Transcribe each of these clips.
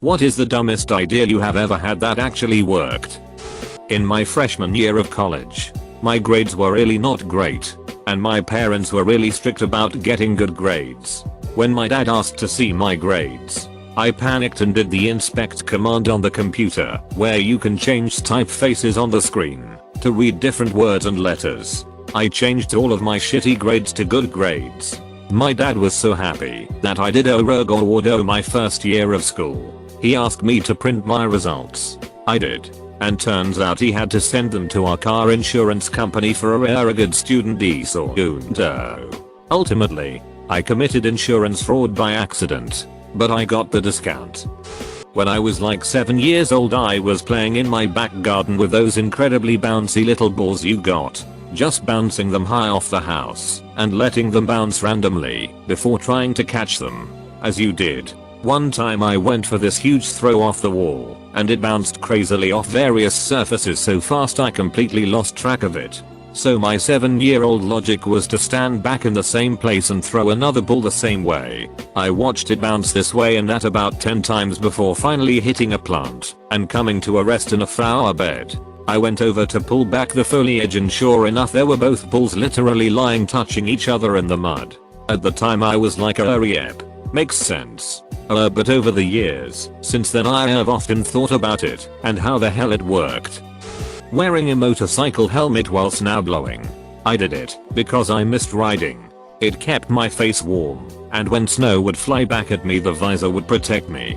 What is the dumbest idea you have ever had that actually worked? In my freshman year of college, my grades were really not great, and my parents were really strict about getting good grades. When my dad asked to see my grades, I panicked and did the inspect command on the computer, where you can change typefaces on the screen to read different words and letters. I changed all of my shitty grades to good grades. My dad was so happy that I did Oregon my first year of school. He asked me to print my results. I did. And turns out he had to send them to our car insurance company for a very good student discount. Ultimately, I committed insurance fraud by accident, but I got the discount. When I was like 7 years old, I was playing in my back garden with those incredibly bouncy little balls you got, just bouncing them high off the house and letting them bounce randomly before trying to catch them, as you did. One time I went for this huge throw off the wall, and it bounced crazily off various surfaces so fast I completely lost track of it. So my 7-year-old logic was to stand back in the same place and throw another ball the same way. I watched it bounce this way and that about 10 times before finally hitting a plant and coming to a rest in a flower bed. I went over to pull back the foliage and sure enough there were both balls literally lying touching each other in the mud. At the time I was like yep, makes sense. But over the years, since then I have often thought about it and how the hell it worked. Wearing a motorcycle helmet while snow blowing. I did it because I missed riding. It kept my face warm, and when snow would fly back at me the visor would protect me.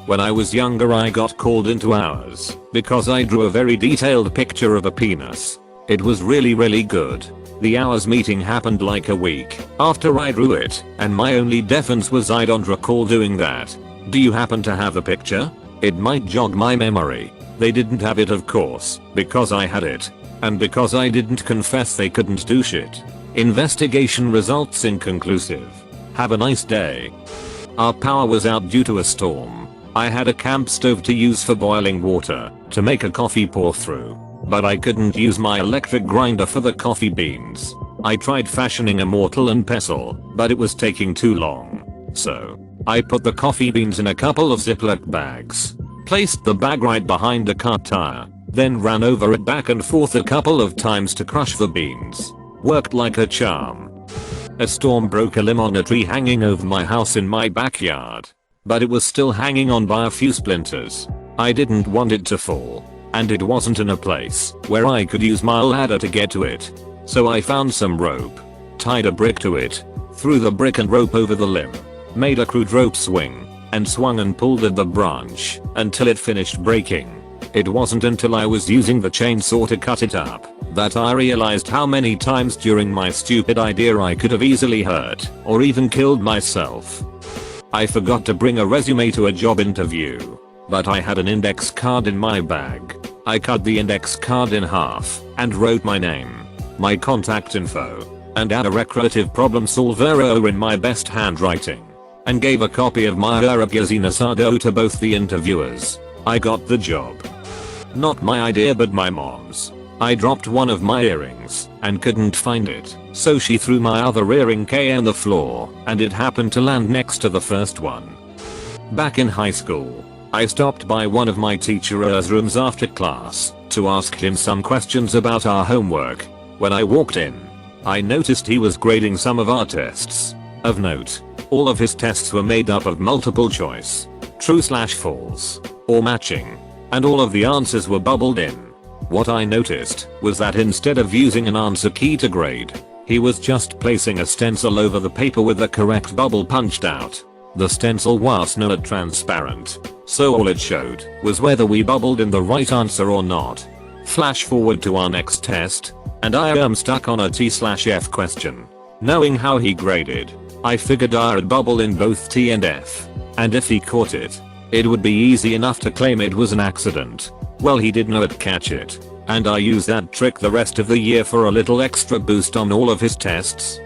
When I was younger I got called into hours because I drew a very detailed picture of a penis. It was really good. The hours meeting happened like a week after I drew it, and my only defense was I don't recall doing that. Do you happen to have a picture? It might jog my memory. They didn't have it of course, because I had it. And because I didn't confess they couldn't do shit. Investigation results inconclusive. Have a nice day. Our power was out due to a storm. I had a camp stove to use for boiling water to make a coffee pour through. But I couldn't use my electric grinder for the coffee beans. I tried fashioning a mortar and pestle, but it was taking too long. So, I put the coffee beans in a couple of Ziploc bags, placed the bag right behind a car tire, then ran over it back and forth a couple of times to crush the beans. Worked like a charm. A storm broke a limb on a tree hanging over my house in my backyard, but it was still hanging on by a few splinters. I didn't want it to fall. And it wasn't in a place where I could use my ladder to get to it. So I found some rope, tied a brick to it, threw the brick and rope over the limb, made a crude rope swing, and swung and pulled at the branch until it finished breaking. It wasn't until I was using the chainsaw to cut it up that I realized how many times during my stupid idea I could have easily hurt or even killed myself. I forgot to bring a resume to a job interview, but I had an index card in my bag. I cut the index card in half and wrote my name, my contact info, and a recreative problem solver in my best handwriting, and gave a copy of my Asado to both the interviewers. I got the job. Not my idea but my mom's. I dropped one of my earrings and couldn't find it, so she threw my other earring on the floor and it happened to land next to the first one. Back in high school, I stopped by one of my teacher's rooms after class to ask him some questions about our homework. When I walked in, I noticed he was grading some of our tests. Of note, all of his tests were made up of multiple choice, true/false, or matching, and all of the answers were bubbled in. What I noticed was that instead of using an answer key to grade, he was just placing a stencil over the paper with the correct bubble punched out. The stencil was not transparent, so all it showed was whether we bubbled in the right answer or not. Flash forward to our next test, and I am stuck on a T/F question. Knowing how he graded, I figured I'd bubble in both T and F, and if he caught it, it would be easy enough to claim it was an accident. Well, he did not catch it, and I used that trick the rest of the year for a little extra boost on all of his tests.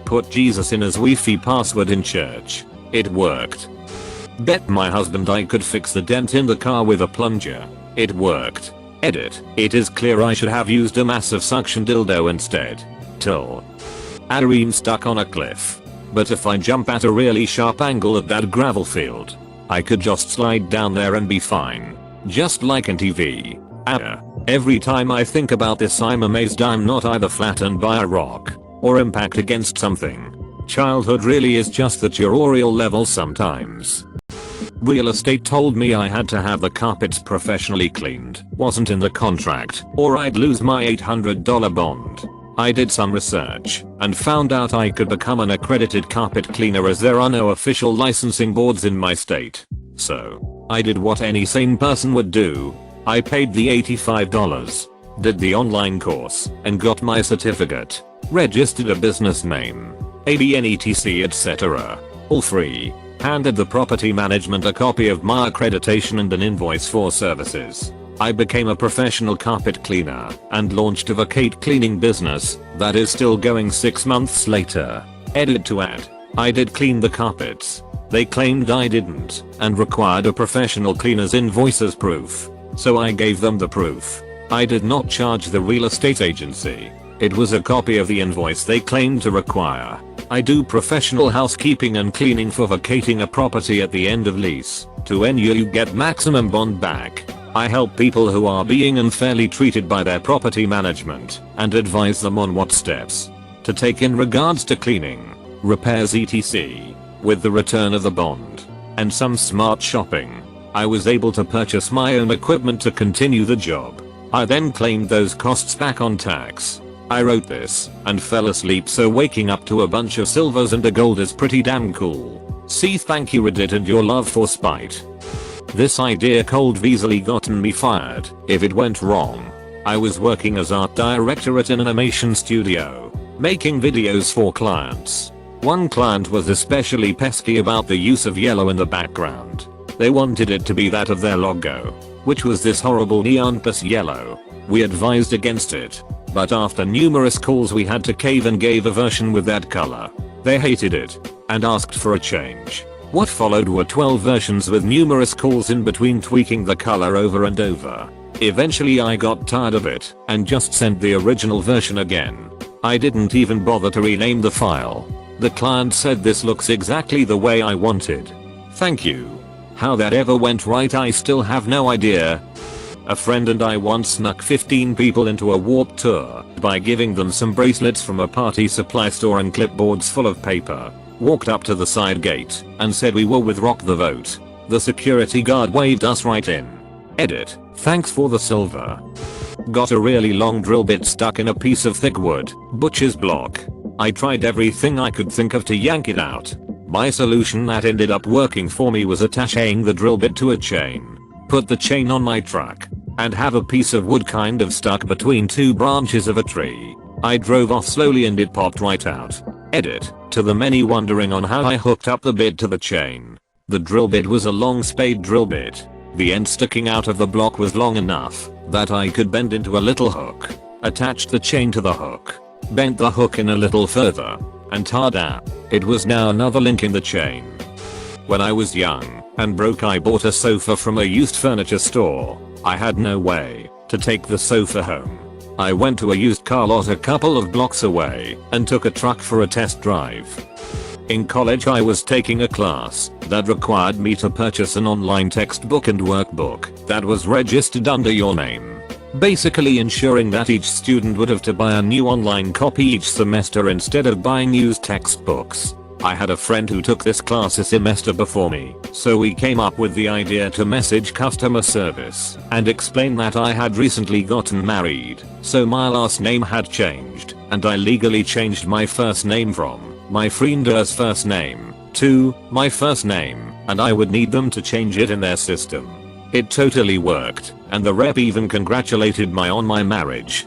Put Jesus in as Wi-Fi password in church. It worked. Bet my husband I could fix the dent in the car with a plunger. It worked. Edit. It is clear I should have used a massive suction dildo instead. Till. Arim stuck on a cliff. But if I jump at a really sharp angle at that gravel field, I could just slide down there and be fine. Just like in TV. Every time I think about this I'm amazed I'm not either flattened by a rock or impact against something. Childhood really is just the tutorial level sometimes. Real estate told me I had to have the carpets professionally cleaned. Wasn't in the contract or I'd lose my $800 bond. I did some research and found out I could become an accredited carpet cleaner as there are no official licensing boards in my state. So I did what any sane person would do. I paid the $85, did the online course and got my certificate, registered a business name, ABN etc etc. All free. Handed the property management a copy of my accreditation and an invoice for services. I became a professional carpet cleaner and launched a vacate cleaning business that is still going 6 months later. Edit to add. I did clean the carpets. They claimed I didn't and required a professional cleaner's invoice as proof. So I gave them the proof. I did not charge the real estate agency. It was a copy of the invoice they claimed to require. I do professional housekeeping and cleaning for vacating a property at the end of lease. To ensure you get maximum bond back. I help people who are being unfairly treated by their property management and advise them on what steps to take in regards to cleaning, repairs etc. With the return of the bond and some smart shopping, I was able to purchase my own equipment to continue the job. I then claimed those costs back on tax. I wrote this and fell asleep, so waking up to a bunch of silvers and a gold is pretty damn cool. See, thank you Reddit and your love for spite. This idea cold have easily gotten me fired if it went wrong. I was working as art director at an animation studio, making videos for clients. One client was especially pesky about the use of yellow in the background. They wanted it to be that of their logo, which was this horrible neon plus yellow. We advised against it, but after numerous calls we had to cave and gave a version with that color. They hated it and asked for a change. What followed were 12 versions with numerous calls in between tweaking the color over and over. Eventually I got tired of it and just sent the original version again. I didn't even bother to rename the file. The client said this looks exactly the way I wanted. Thank you. How that ever went right I still have no idea. A friend and I once snuck 15 people into a warped tour by giving them some bracelets from a party supply store and clipboards full of paper. Walked up to the side gate and said we were with Rock the Vote. The security guard waved us right in. Edit. Thanks for the silver. Got a really long drill bit stuck in a piece of thick wood, butcher's block. I tried everything I could think of to yank it out. My solution that ended up working for me was attaching the drill bit to a chain. Put the chain on my truck and have a piece of wood kind of stuck between 2 branches of a tree. I drove off slowly and it popped right out. Edit. To the many wondering on how I hooked up the bit to the chain. The drill bit was a long spade drill bit. The end sticking out of the block was long enough that I could bend into a little hook. Attached the chain to the hook. Bent the hook in a little further. And tada! It was now another link in the chain. When I was young and broke I bought a sofa from a used furniture store. I had no way to take the sofa home. I went to a used car lot a couple of blocks away and took a truck for a test drive. In college I was taking a class that required me to purchase an online textbook and workbook that was registered under your name. Basically ensuring that each student would have to buy a new online copy each semester instead of buying used textbooks. I had a friend who took this class a semester before me, so we came up with the idea to message customer service and explain that I had recently gotten married, so my last name had changed, and I legally changed my first name from my friend's first name to my first name, and I would need them to change it in their system. It totally worked, and the rep even congratulated me on my marriage.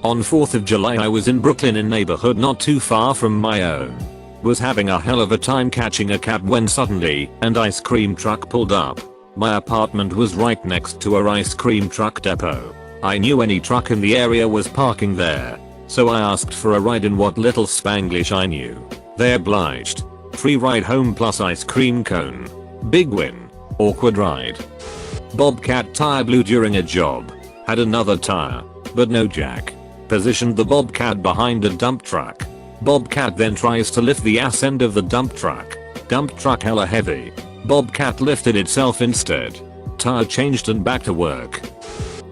On 4th of July I was in Brooklyn in neighborhood not too far from my own. Was having a hell of a time catching a cab when suddenly an ice cream truck pulled up. My apartment was right next to a ice cream truck depot. I knew any truck in the area was parking there, so I asked for a ride in what little Spanglish I knew. They obliged. Free ride home plus ice cream cone. Big win. Awkward ride. Bobcat tire blew during a job. Had another tire, but no jack. Positioned the Bobcat behind a dump truck. Bobcat then tries to lift the ass end of the dump truck. Dump truck hella heavy. Bobcat lifted itself instead. Tire changed and back to work.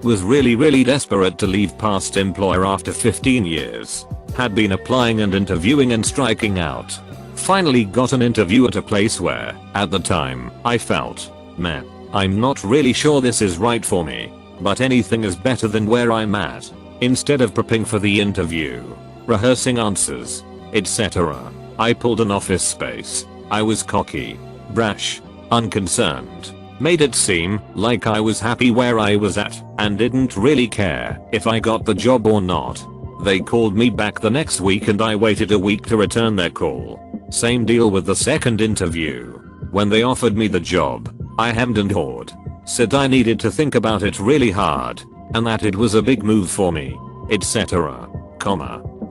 Was really desperate to leave past employer after 15 years. Had been applying and interviewing and striking out. Finally got an interview at a place where, at the time, I felt, man, I'm not really sure this is right for me. But anything is better than where I'm at. Instead of prepping for the interview, rehearsing answers, etc., I pulled an office space. I was cocky, brash, unconcerned. Made it seem like I was happy where I was at and didn't really care if I got the job or not. They called me back the next week and I waited a week to return their call. Same deal with the second interview. When they offered me the job, I hemmed and hawed. Said I needed to think about it really hard and that it was a big move for me, etc.,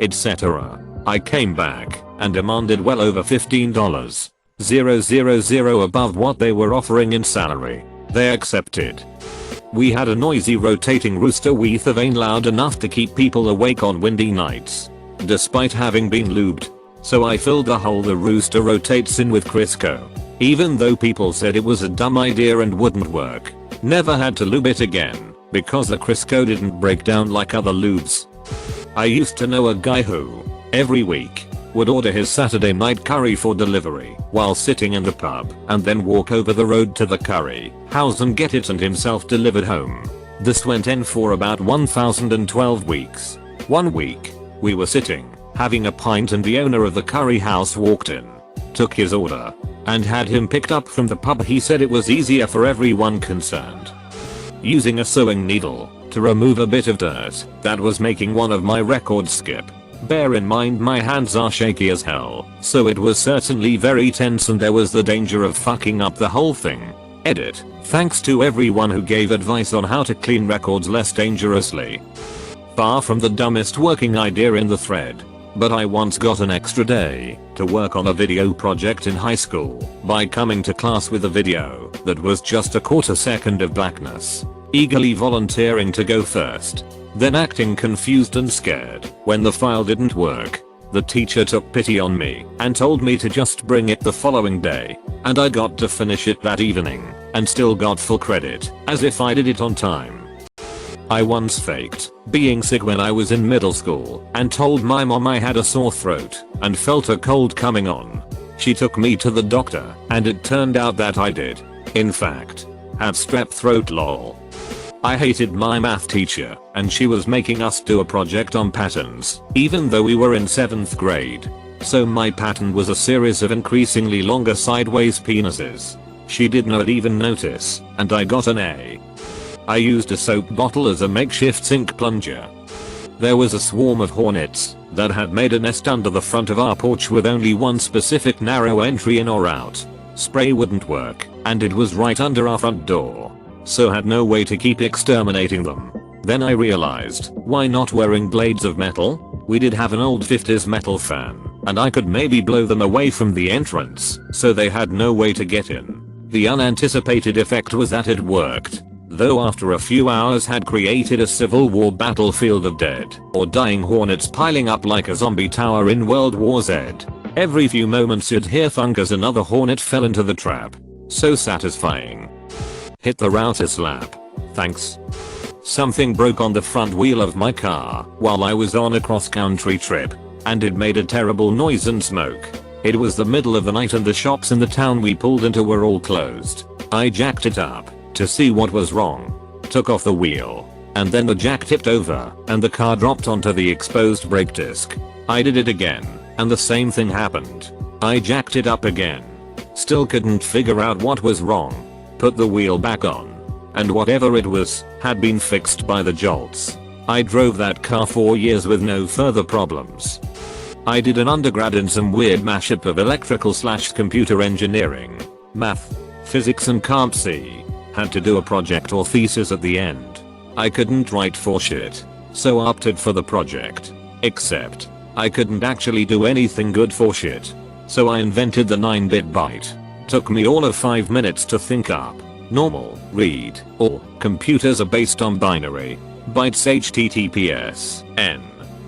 etc. I came back and demanded well over $15,000 above what they were offering in salary. They accepted. We had a noisy rotating rooster with a vane loud enough to keep people awake on windy nights, despite having been lubed. So I filled the hole the rooster rotates in with Crisco. Even though people said it was a dumb idea and wouldn't work. Never had to lube it again because the Crisco didn't break down like other lubes. I used to know a guy who, every week, would order his Saturday night curry for delivery while sitting in the pub and then walk over the road to the curry house and get it and himself delivered home. This went on for about 1012 weeks. One week, we were sitting, having a pint and the owner of the curry house walked in, took his order, and had him picked up from the pub. He said it was easier for everyone concerned. Using a sewing needle to remove a bit of dirt that was making one of my records skip. Bear in mind my hands are shaky as hell, so it was certainly very tense and there was the danger of fucking up the whole thing. Edit. Thanks to everyone who gave advice on how to clean records less dangerously. Far from the dumbest working idea in the thread. But I once got an extra day to work on a video project in high school by coming to class with a video that was just a quarter second of blackness, eagerly volunteering to go first, then acting confused and scared when the file didn't work. The teacher took pity on me and told me to just bring it the following day, and I got to finish it that evening and still got full credit as if I did it on time. I once faked being sick when I was in middle school and told my mom I had a sore throat and felt a cold coming on. She took me to the doctor and it turned out that I did, in fact, have strep throat lol. I hated my math teacher and she was making us do a project on patterns even though we were in 7th grade. So my pattern was a series of increasingly longer sideways penises. She did not even notice and I got an A. I used a soap bottle as a makeshift sink plunger. There was a swarm of hornets that had made a nest under the front of our porch with only one specific narrow entry in or out. Spray wouldn't work and it was right under our front door, so had no way to keep exterminating them. Then I realized, why not wearing blades of metal? We did have an old 50s metal fan and I could maybe blow them away from the entrance so they had no way to get in. The unanticipated effect was that it worked. Though after a few hours had created a Civil War battlefield of dead or dying hornets piling up like a zombie tower in World War Z. Every few moments you'd hear thunk as another hornet fell into the trap. So satisfying. Hit the router slap. Thanks. Something broke on the front wheel of my car while I was on a cross-country trip, and it made a terrible noise and smoke. It was the middle of the night and the shops in the town we pulled into were all closed. I jacked it up to see what was wrong. Took off the wheel, and then the jack tipped over and the car dropped onto the exposed brake disc. I did it again, and the same thing happened. I jacked it up again. Still couldn't figure out what was wrong. Put the wheel back on, and whatever it was had been fixed by the jolts. I drove that car for years with no further problems. I did an undergrad in some weird mashup of electrical/computer engineering, math, physics and can't see. Had to do a project or thesis at the end. I couldn't write for shit, so opted for the project. Except, I couldn't actually do anything good for shit. So I invented the 9-bit byte. Took me all of 5 minutes to think up. Normal, read, or computers are based on binary. Bytes HTTPS, N.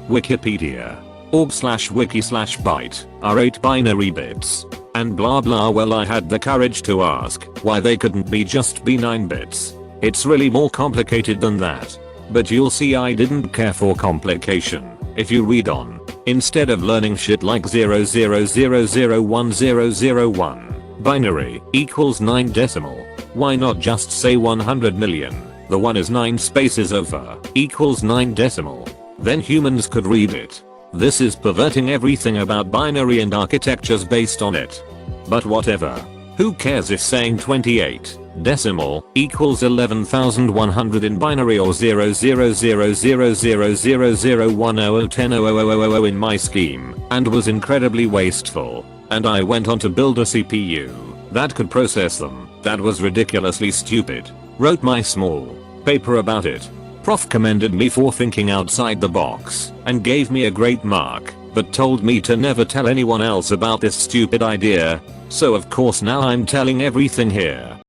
Wikipedia. org/wiki/byte are 8 binary bits. And blah blah. Well, I had the courage to ask why they couldn't just be 9 bits. It's really more complicated than that. But you'll see I didn't care for complication if you read on. Instead of learning shit like 0001001 binary equals 9 decimal, why not just say 100 million? The 1 is 9 spaces over equals 9 decimal. Then humans could read it. This is perverting everything about binary and architectures based on it. But whatever. Who cares if saying 28 decimal equals 11,100 in binary or 00000001000100000 in my scheme, and was incredibly wasteful. And I went on to build a CPU that could process them. That was ridiculously stupid. Wrote my small paper about it. Prof commended me for thinking outside the box and gave me a great mark, but told me to never tell anyone else about this stupid idea. So of course now I'm telling everything here.